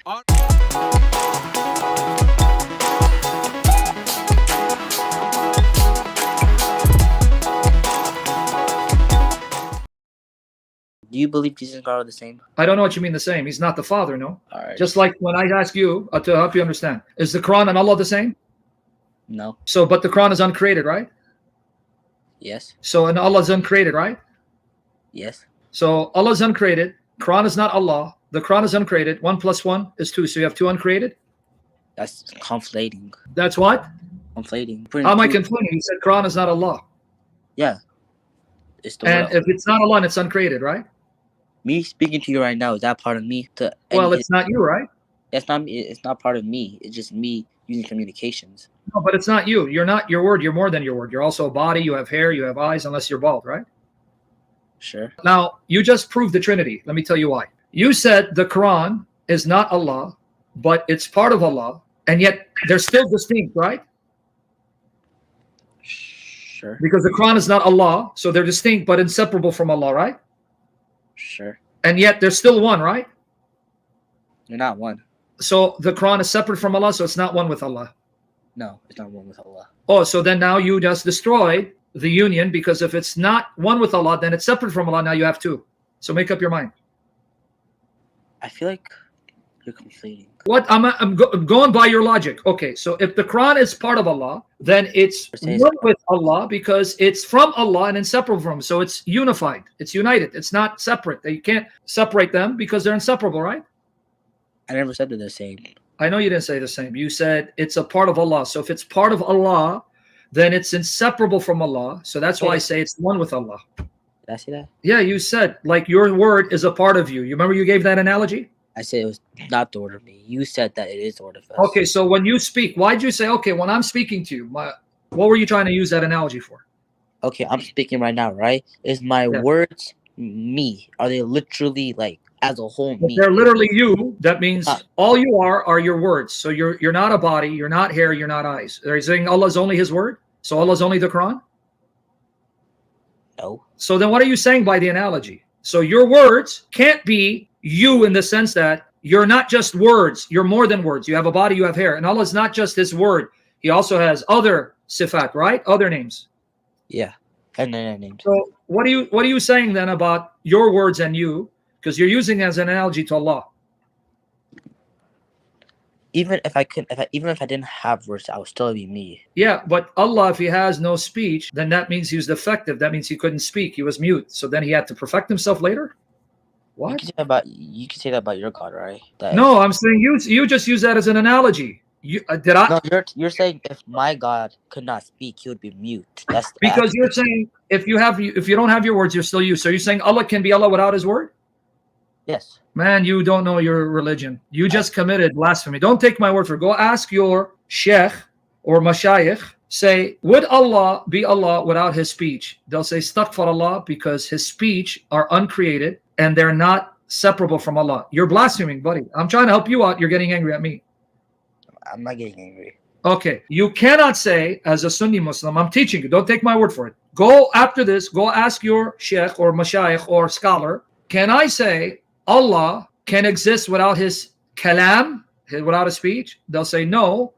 Do you believe Jesus and God are the same? I don't know what you mean the same. He's not the Father, no? All right. Just like when I ask you to help you understand, is the Quran and Allah the same? No. So, but the Quran is uncreated, right? Yes. So, and Allah is uncreated, right? Yes. So, Allah is uncreated. Quran is not Allah. The Quran is uncreated. 1 + 1 is 2. So, you have 2 uncreated? That's conflating. That's what? Conflating. How am I conflating? You said Quran is not Allah. Yeah. It's the And if it's not Allah, it's uncreated, right? Me speaking to you right now, is that part of me? Well, it's not you, right? It's not me. It's not part of me. It's just me using communications. No, but it's not you. You're not your word. You're more than your word. You're also a body. You have hair. You have eyes, unless you're bald, right? Sure. Now, you just proved the Trinity. Let me tell you why. You said the Quran is not Allah, but it's part of Allah, and yet they're still distinct, right? Sure. Because the Quran is not Allah, so they're distinct but inseparable from Allah, right? Sure. And yet they're still one, right? They're not one. So the Quran is separate from Allah, so it's not one with Allah. No, it's not one with Allah. Oh, so then now you just destroyed the union, because if it's not one with Allah, then it's separate from Allah. Now you have 2. So make up your mind. I feel like you're conflating. What? I'm going by your logic. Okay, so if the Quran is part of Allah, then it's one with Allah because it's from Allah and inseparable from Him. So it's unified. It's united. It's not separate. You can't separate them because they're inseparable, right? I never said they're the same. I know you didn't say the same. You said it's a part of Allah. So if it's part of Allah, then it's inseparable from Allah. So that's why I say it's one with Allah. Did I say that? Yeah, you said like your word is a part of you. You remember you gave that analogy? I said it was not the order of me. You said that it is the order of us. Okay, so when you speak, why'd you say, okay, when I'm speaking to you, what were you trying to use that analogy for? Okay, I'm speaking right now, right? Is my words me? Are they literally like as a whole me? If they're literally you. That means all you are your words. So you're not a body, you're not hair, you're not eyes. Are you saying Allah is only His word? So Allah is only the Quran? No. So then what are you saying by the analogy? So your words can't be you in the sense that you're not just words, you're more than words. You have a body, you have hair. And Allah is not just His word. He also has other sifat, right? Other names. Yeah. And then names. So what are you saying then about your words and you? Because you're using it as an analogy to Allah. Even if I didn't have words, I would still be me. Yeah, but Allah, if He has no speech, then that means He was defective. That means He couldn't speak. He was mute. So then He had to perfect Himself later? What? You can say that about your God, right? No, I'm saying you just use that as an analogy. Did I? No, you're saying if my God could not speak, He would be mute. That's because you're saying if you don't have your words, you're still you. So you're saying Allah can be Allah without His word? Yes. Man, you don't know your religion. You just committed blasphemy. Don't take my word for it. Go ask your sheikh or mashayikh. Say, would Allah be Allah without His speech? They'll say, astaghfar Allah, because His speech are uncreated and they're not separable from Allah. You're blaspheming, buddy. I'm trying to help you out. You're getting angry at me. I'm not getting angry. Okay. You cannot say, as a Sunni Muslim, I'm teaching you. Don't take my word for it. Go after this. Go ask your sheikh or mashayikh or scholar. Can I say Allah can exist without His kalam, without His speech? They'll say no,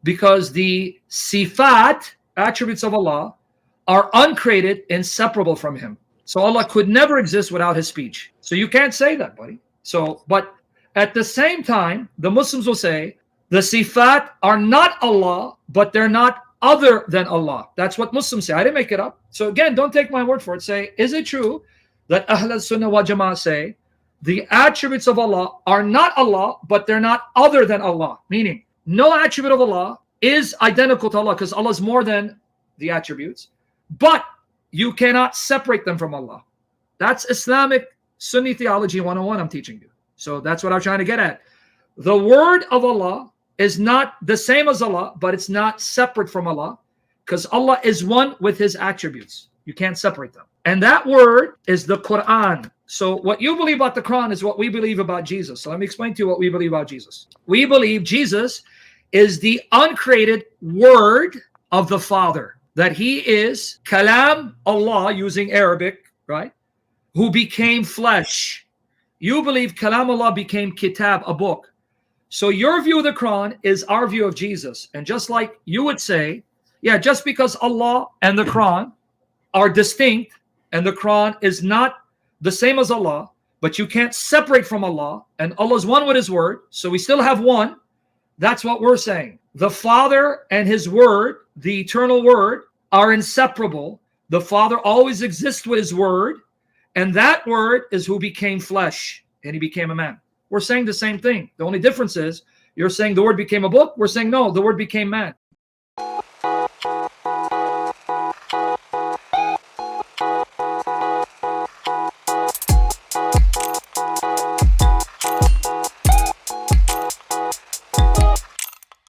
because the sifat, attributes of Allah, are uncreated, inseparable from Him. So Allah could never exist without His speech. So you can't say that, buddy. So, but at the same time, the Muslims will say the sifat are not Allah, but they're not other than Allah. That's what Muslims say. I didn't make it up. So again, don't take my word for it. Say, is it true that Ahl Sunnah wal Jama'ah say the attributes of Allah are not Allah, but they're not other than Allah? Meaning, no attribute of Allah is identical to Allah, because Allah is more than the attributes, but you cannot separate them from Allah. That's Islamic Sunni theology 101 I'm teaching you. So that's what I'm trying to get at. The word of Allah is not the same as Allah, but it's not separate from Allah, because Allah is one with His attributes. You can't separate them. And that word is the Quran. So what you believe about the Quran is what we believe about Jesus. So let me explain to you what we believe about Jesus. We believe Jesus is the uncreated word of the Father, that He is Kalam Allah, using Arabic, right, who became flesh. You believe Kalam Allah became kitab, a book. So your view of the Quran is our view of Jesus. And just like you would say, yeah, just because Allah and the Quran are distinct and the Quran is not the same as Allah, but you can't separate from Allah, and Allah is one with his word, so we still have one. That's what we're saying. The Father and his word, the eternal word, are inseparable. The Father always exists with his word, and that word is who became flesh, and he became a man. We're saying the same thing. The only difference is you're saying the word became a book. We're saying no, the word became man.